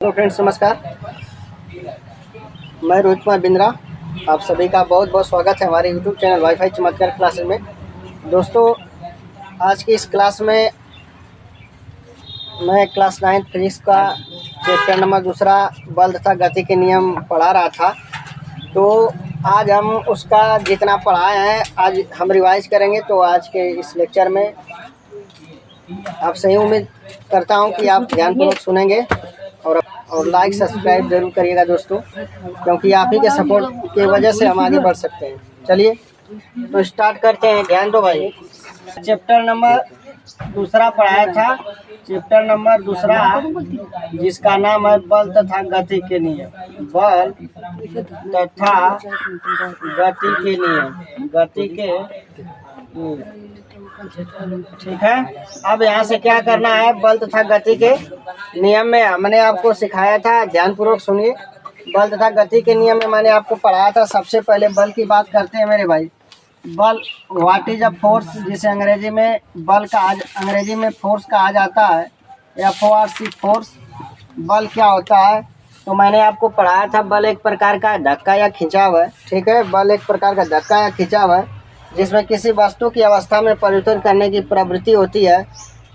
Hello friends, नमस्कार। मैं रोहित कुमार बिंद्रा, आप सभी का बहुत बहुत स्वागत है हमारे यूट्यूब चैनल वाईफाई चमत्कार क्लासेस में। दोस्तों, आज की इस क्लास में मैं क्लास 9 फिजिक्स का चैप्टर नंबर 2 बल तथा गति के नियम पढ़ा रहा था। तो आज हम उसका जितना पढ़ाए हैं आज हम रिवाइज करेंगे। तो आज के इस लेक्चर में आप सही उम्मीद करता हूं कि आप ध्यानपूर्वक सुनेंगे और लाइक सब्सक्राइब जरूर करिएगा दोस्तों, क्योंकि आप ही के सपोर्ट की वजह से हम आगे बढ़ सकते हैं। चलिए तो स्टार्ट करते हैं। ध्यान दो भाई। चैप्टर नंबर 2 पढ़ाया था, चैप्टर नंबर 2 जिसका नाम है बल तथा गति के नियम। बल तथा गति के नियम, गति के ठीक है। अब यहाँ से क्या करना है, बल तथा गति के नियम में हमने आपको सिखाया था, ध्यानपूर्वक सुनिए। बल तथा गति के नियम में मैंने आपको पढ़ाया था। सबसे पहले बल की बात करते हैं मेरे भाई। बल व्हाट इज अ फोर्स, जिसे अंग्रेजी में बल का अंग्रेजी में फोर्स कहा जाता है, या फोर्स। बल क्या होता है तो मैंने आपको पढ़ाया था, बल एक प्रकार का धक्का या खिंचाव है। ठीक है, बल एक प्रकार का धक्का या खिंचाव है जिसमें किसी वस्तु की अवस्था में परिवर्तन करने की प्रवृत्ति होती है,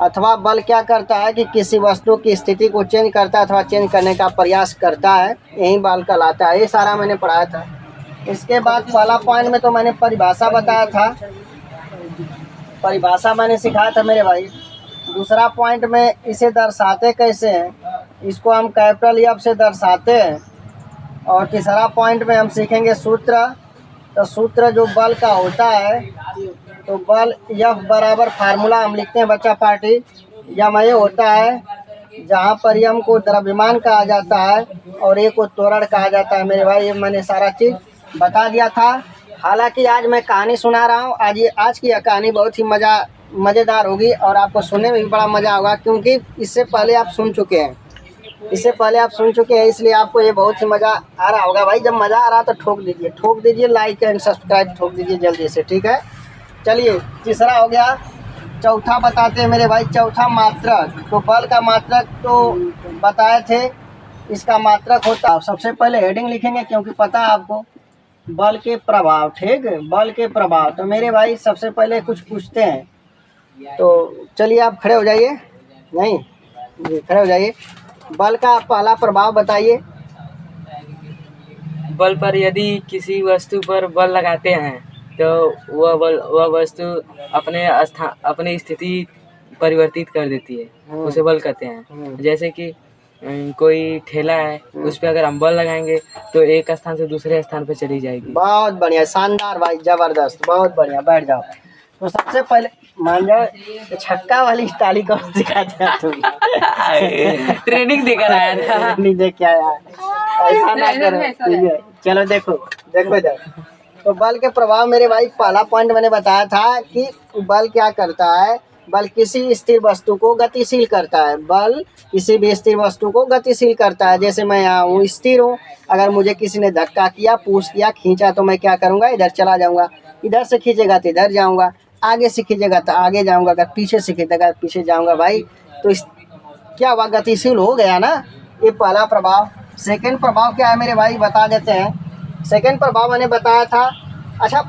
अथवा बल क्या करता है कि किसी वस्तु की स्थिति को चेंज करता है अथवा चेंज करने का प्रयास करता है, यही बल कहलाता है। ये सारा मैंने पढ़ाया था। इसके बाद पहला पॉइंट में तो मैंने परिभाषा बताया था, परिभाषा मैंने सिखाया था मेरे भाई। दूसरा पॉइंट में इसे दर्शाते कैसे हैं, इसको हम कैपिटल एफ से दर्शाते हैं। और तीसरा पॉइंट में हम सीखेंगे सूत्र। तो सूत्र जो बल का होता है, तो बल एफ बराबर फार्मूला हम लिखते हैं बच्चा पार्टी। यम ये होता है जहाँ पर यम को द्रव्यमान कहा जाता है और ए को त्वरण कहा जाता है मेरे भाई। ये मैंने सारा चीज़ बता दिया था। हालांकि आज मैं कहानी सुना रहा हूँ। आज की यह कहानी बहुत ही मज़ेदार होगी और आपको सुनने में भी बड़ा मज़ा होगा, क्योंकि इससे पहले आप सुन चुके हैं, इसलिए आपको ये बहुत ही मज़ा आ रहा होगा भाई। जब मज़ा आ रहा तो ठोक दीजिए लाइक एंड सब्सक्राइब ठोक दीजिए जल्दी से, ठीक है। चलिए, तीसरा हो गया। चौथा बताते हैं मेरे भाई, चौथा मात्रक। तो बल का मात्रक तो बताए थे, इसका मात्रक होता है, सबसे पहले हेडिंग लिखेंगे क्योंकि पता है आपको, बल के प्रभाव। ठीक है, बल के प्रभाव। तो मेरे भाई सबसे पहले कुछ पूछते हैं, तो चलिए आप खड़े हो जाइए। नहीं जी, खड़े हो जाइए। बल का पहला प्रभाव बताइए। बल पर यदि किसी वस्तु पर बल लगाते हैं तो वह वस्तु अपनी स्थिति परिवर्तित कर देती है, उसे बल कहते हैं। जैसे कि कोई ठेला है, उस पर अगर हम बल लगाएंगे तो एक स्थान से दूसरे स्थान पर चली जाएगी। बहुत बढ़िया, शानदार भाई, जबरदस्त, बहुत बढ़िया। बैठ जाओ। तो सबसे पहले मान जाओ छक्का वाली स्टाइल को सिखाते हैं तुम। ट्रेनिंग देकर आया था। नहीं देख के आया, ऐसा ना करो, ठीक है। चलो देखो इधर। तो बल के प्रभाव मेरे भाई, पहला पॉइंट मैंने बताया था कि बल क्या करता है। बल किसी स्थिर वस्तु को गतिशील करता है। बल किसी भी स्थिर वस्तु को गतिशील करता है। जैसे मैं यहाँ हूँ, स्थिर हूँ, अगर मुझे किसी ने धक्का किया, पुश किया, खींचा, तो मैं क्या करूँगा, इधर चला जाऊँगा। इधर से खींचेगा तो इधर जाऊँगा, आगे से खींचेगा तो आगे जाऊँगा, अगर पीछे से खींचेगा तो पीछे जाऊँगा भाई। तो क्या हुआ, गतिशील हो गया ना। ये पहला प्रभाव। सेकंड प्रभाव क्या है मेरे भाई, बता देते हैं। सेकंड प्रभाव मैंने बताया था। अच्छा,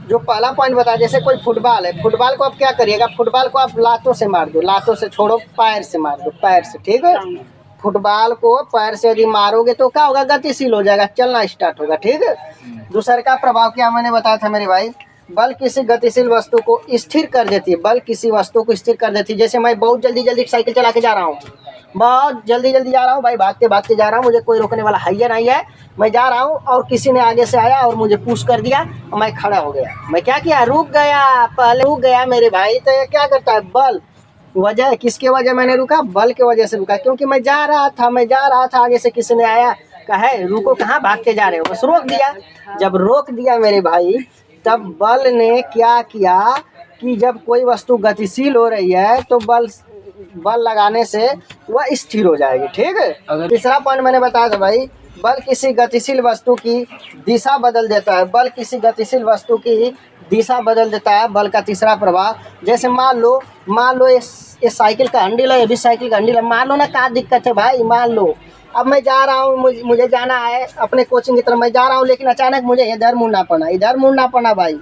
जो पहला पॉइंट बताया, जैसे कोई फुटबॉल है, फुटबॉल को आप क्या करिएगा, फुटबॉल को आप लातों से मार दो, लातों से छोड़ो, पैर से मार दो, पैर से, ठीक है। फुटबॉल को पैर से यदि मारोगे तो क्या होगा, गतिशील हो जाएगा, चलना स्टार्ट होगा, ठीक है। दूसरे का प्रभाव क्या मैंने बताया था मेरे भाई, बल किसी गतिशील वस्तु को स्थिर कर देती है। बल किसी वस्तु को स्थिर कर देती है। जैसे मैं बहुत जल्दी साइकिल चला के जा रहा हूँ, बहुत जल्दी जा रहा हूँ भाई, भागते जा रहा हूँ, मुझे कोई रोकने वाला है या नहीं है, मैं जा रहा हूँ और किसी ने आगे से आया और मुझे पुश कर दिया और मैं खड़ा हो गया। मैं क्या किया, रुक गया, पहले रुक गया मेरे भाई। तो ये क्या करता है, बल। वजह किसके वजह मैंने रुका, बल के वजह से रुका, क्योंकि मैं जा रहा था, आगे से किसी ने आया, कहा रुको, कहाँ भागते जा रहे हो, बस रोक दिया। जब रोक दिया मेरे भाई, तब बल ने क्या किया कि जब कोई वस्तु गतिशील हो रही है तो बल लगाने से वह स्थिर हो जाएगी, ठीक है। तीसरा पॉइंट मैंने बताया था भाई, बल किसी गतिशील वस्तु की दिशा बदल देता है। बल किसी गतिशील वस्तु की दिशा बदल देता है, बल का तीसरा प्रभाव। जैसे मान लो ये साइकिल का हैंडल है, ये भी साइकिल का हैंडल है, मान लो ना, क्या दिक्कत है भाई, मान लो अब मैं जा रहा हूँ, मुझे जाना है अपने कोचिंग की तरफ, मैं जा रहा हूँ, लेकिन अचानक मुझे इधर मुड़ना पड़ा, इधर मुड़ना पड़ा भाई,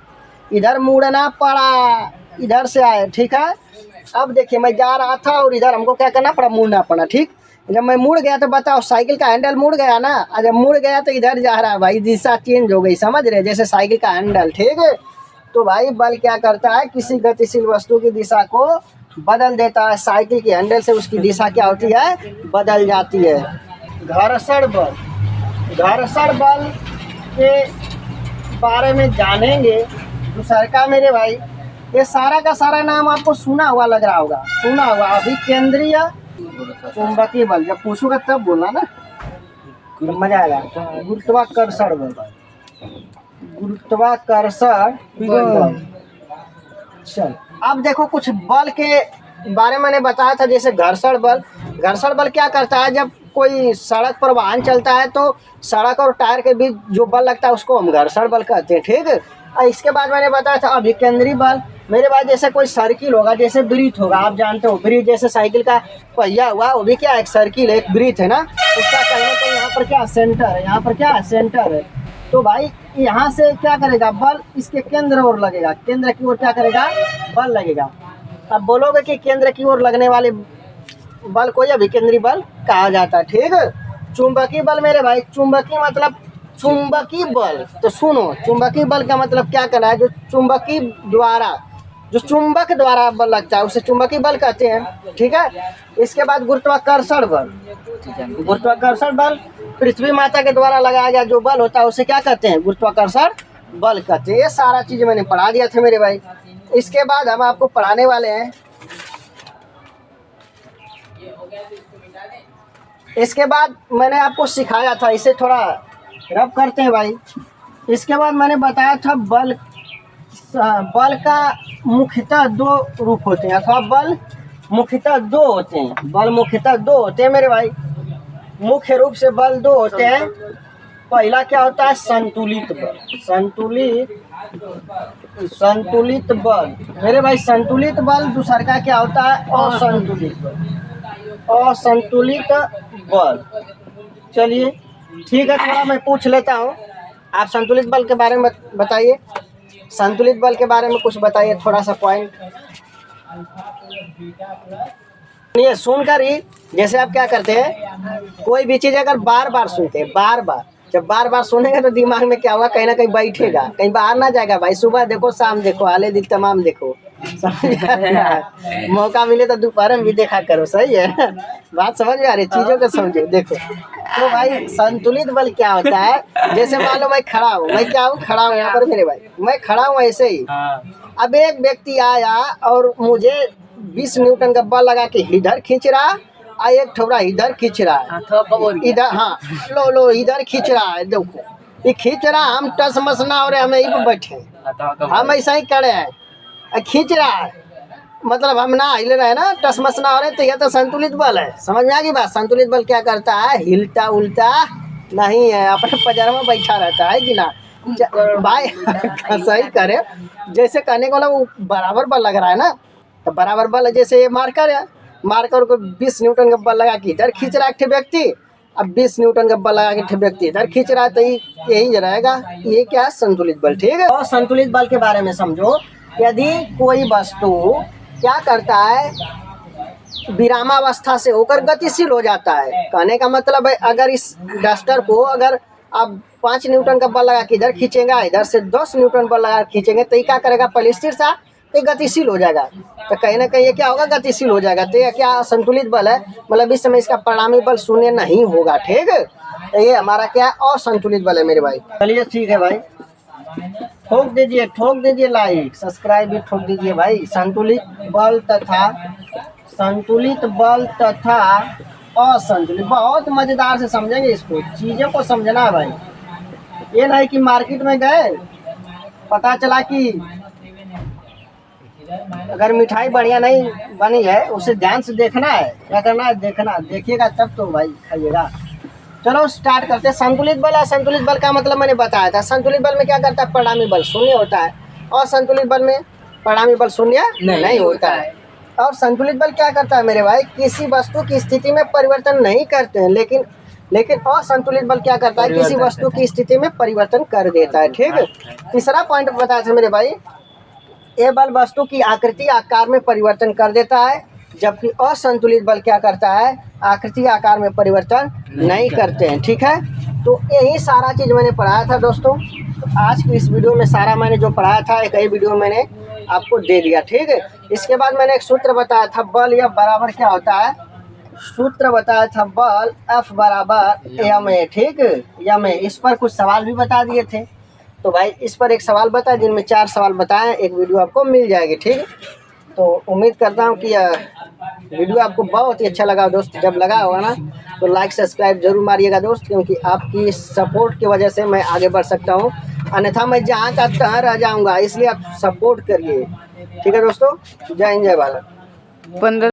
इधर मुड़ना पड़ा, इधर से आए, ठीक है। अब देखिए मैं जा रहा था और इधर हमको क्या करना पड़ा, मुड़ना पड़ा, ठीक। जब मैं मुड़ गया तो बताओ, साइकिल का हैंडल मुड़ गया ना, और जब मुड़ गया तो इधर जा रहा है भाई, दिशा चेंज हो गई, समझ रहे, जैसे साइकिल का हैंडल, ठीक है। तो भाई बल क्या करता है, किसी गतिशील वस्तु की दिशा को बदल देता है, साइकिल की हैंडल से उसकी दिशा क्या होती है, बदल जाती है। घर्षण बल, घर्षण बल के बारे में जानेंगे दूसरा का मेरे भाई। ये सारा का सारा नाम आपको सुना हुआ लग रहा होगा, सुना हुआ। अभिकेंद्रीय चुंबकीय बल, जब पूछूंगा तब बोलना ना, मजा आएगा। गुरुत्वाकर्षण बल, गुरुत्वाकर्षण बल। चल अब देखो कुछ बल के बारे में मैंने बताया था, जैसे घर्षण बल। घर्षण बल क्या करता है, जब कोई सड़क पर वाहन चलता है तो सड़क और टायर के बीच जो बल लगता है उसको हम घर्षण बल कहते हैं, ठीक है। और इसके बाद मैंने बताया था अभिकेंद्रीय बल। मेरे पास जैसे कोई सर्किल होगा, जैसे ब्रीथ होगा, आप जानते हो ब्रीथ, जैसे साइकिल का पहिया हुआ, वो भी क्या एक सर्किल है, एक ब्रीथ है ना, उसका कहने को यहाँ पर क्या सेंटर है, यहाँ पर क्या सेंटर है। तो भाई यहाँ से क्या करेगा, बल इसके केंद्र ओर लगेगा, केंद्र की ओर क्या करेगा, बल लगेगा। अब बोलोगे कि केंद्र की ओर लगने वाले बल को अभिकेंद्रीय बल कहा जाता है, ठीक है। चुंबकीय बल मेरे भाई, चुंबकीय मतलब चुंबकीय बल, तो सुनो, चुंबकीय बल का मतलब क्या करना है, जो चुंबकीय द्वारा, जो चुंबक द्वारा बल लगता है उसे चुंबकीय बल कहते हैं, ठीक है। इसके बाद गुरुत्वाकर्षण बल, गुरुत्वाकर्षण बल पृथ्वी माता के द्वारा लगाया गया जो बल होता है उसे क्या कहते हैं, गुरुत्वाकर्षण बल कहते हैं। ये सारा चीज मैंने पढ़ा दिया था मेरे भाई। इसके बाद हम आपको पढ़ाने वाले हैं, इसके बाद मैंने आपको सिखाया था, इसे थोड़ा रब करते हैं भाई। इसके बाद मैंने बताया था बल, बल का मुख्यतः दो रूप होते हैं, अथवा बल मुख्यतः दो होते हैं, बल मुख्यतः दो होते हैं मेरे भाई। मुख्य रूप से बल दो होते हैं। पहला क्या होता है, संतुलित बल, संतुलित बल मेरे भाई, संतुलित बल। दूसरा का क्या होता है, असंतुलित बल, असंतुलित बल। चलिए ठीक है, थोड़ा मैं पूछ लेता हूँ, आप संतुलित बल के बारे में बताइए, संतुलित बल के बारे में कुछ बताइए, थोड़ा सा पॉइंट। ये सुनकर ही, जैसे आप क्या करते हैं, कोई भी चीज़ अगर बार बार सुनते हैं, बार बार, जब बार बार सुनेंगे तो दिमाग में क्या होगा, कहीं ना कहीं बैठेगा, कहीं बाहर ना जाएगा भाई। सुबह देखो, शाम देखो, आले दिन तमाम देखो, मौका मिले तो दोपहर में भी देखा करो, सही है। बात समझ में आ रही, चीज़ों को समझो। देखो तो भाई संतुलित बल क्या होता है, जैसे मान लो मैं खड़ा हूँ, मैं क्या हूँ, खड़ा हूँ यहाँ पर मेरे भाई, मैं खड़ा हूँ ऐसे ही। अब एक व्यक्ति आया और मुझे 20 न्यूटन का बल लगा के इधर खींच रहा, और एक ठोरा इधर खींच रहा है, इधर, हाँ लो इधर खींच रहा है, देखो ये खींच रहा, हम टस मस ना हो रहे, हम यहीं पर बैठे, हम ऐसा ही खड़े हैं, खींच रहा है, मतलब हम ना हिल रहे हैं ना, टस मस ना हो रहे, तो यह तो संतुलित बल है। समझ में आ गई बात। संतुलित बल क्या करता है, हिलता उल्टा नहीं है, अपने पजार में बैठा रहता है कि ना भाई। सही करे, जैसे कहने को वो बराबर बल लग रहा है ना, तो बराबर बल जैसे ये मार्कर है, मार्कर को 20 न्यूटन का बल लगा के इधर खींच रहा है एक व्यक्ति, अब 20 न्यूटन का बल लगा के व्यक्ति इधर खींच रहा है, तो यही रहेगा, ये क्या है, संतुलित बल, ठीक है। और संतुलित बल के बारे में समझो, यदि कोई वस्तु क्या करता है, विरामावस्था से होकर गतिशील हो जाता है। कहने का मतलब है, अगर इस डस्टर को अगर आप 5 न्यूटन का बल लगा के इधर खींचेंगे, इधर से 10 न्यूटन बल लगा खींचेंगे, तो ये क्या करेगा, पहले स्थिर सा, तो गतिशील हो जाएगा, तो कहीं ना कहीं ये क्या होगा, गतिशील हो जाएगा। तो ये क्या संतुलित बल है, मतलब इस समय इसका परिणामी बल शून्य नहीं होगा, ठीक है। तो ये हमारा क्या असंतुलित बल है मेरे भाई। चलिए ठीक है भाई, ठोक दीजिए लाइक, सब्सक्राइब भी ठोक दीजिए भाई। संतुलित बल तथा असंतुलित, बहुत मजेदार से समझेंगे इसको, चीज़ों को समझना है भाई। ये नहीं कि मार्केट में गए, पता चला कि अगर मिठाई बढ़िया नहीं बनी है, उसे ध्यान से देखना है, क्या करना है, देखिएगा तब तो भाई खाइएगा। चलो स्टार्ट करते हैं। संतुलित बल, असंतुलित बल का मतलब मैंने बताया था। संतुलित बल में क्या करता है, परिणामी बल शून्य होता है, और संतुलित बल में परिणामी बल शून्य नहीं होता है। और संतुलित बल क्या करता है मेरे भाई, किसी वस्तु की स्थिति में परिवर्तन नहीं करते हैं, लेकिन लेकिन असंतुलित बल क्या करता है, किसी वस्तु की स्थिति में परिवर्तन कर देता है। ठीक है, तीसरा पॉइंट बताया था मेरे भाई, ये बल वस्तु की आकृति आकार में परिवर्तन कर देता है, जबकि असंतुलित बल क्या करता है, आकृति आकार में परिवर्तन नहीं करते हैं। ठीक है, तो यही सारा चीज़ मैंने पढ़ाया था दोस्तों। तो आज की इस वीडियो में सारा मैंने जो पढ़ाया था एक ही वीडियो मैंने आपको दे दिया। ठीक है, इसके बाद मैंने एक सूत्र बताया था, बल या बराबर क्या होता है, सूत्र बताया था बल F बराबर ma। ठीक है, ma। इस पर कुछ सवाल भी बता दिए थे, तो भाई इस पर एक सवाल बताए, जिनमें 4 सवाल बताए, एक वीडियो आपको मिल जाएगी। ठीक है, तो उम्मीद करता हूँ कि यह वीडियो आपको बहुत ही अच्छा लगा दोस्त। जब लगा होगा ना तो लाइक सब्सक्राइब जरूर मारिएगा दोस्त, क्योंकि आपकी सपोर्ट की वजह से मैं आगे बढ़ सकता हूँ, अन्यथा मैं जहाँ का तहाँ रह जाऊँगा। इसलिए आप सपोर्ट करिए। ठीक है दोस्तों, जय हिंद जय भारत। 15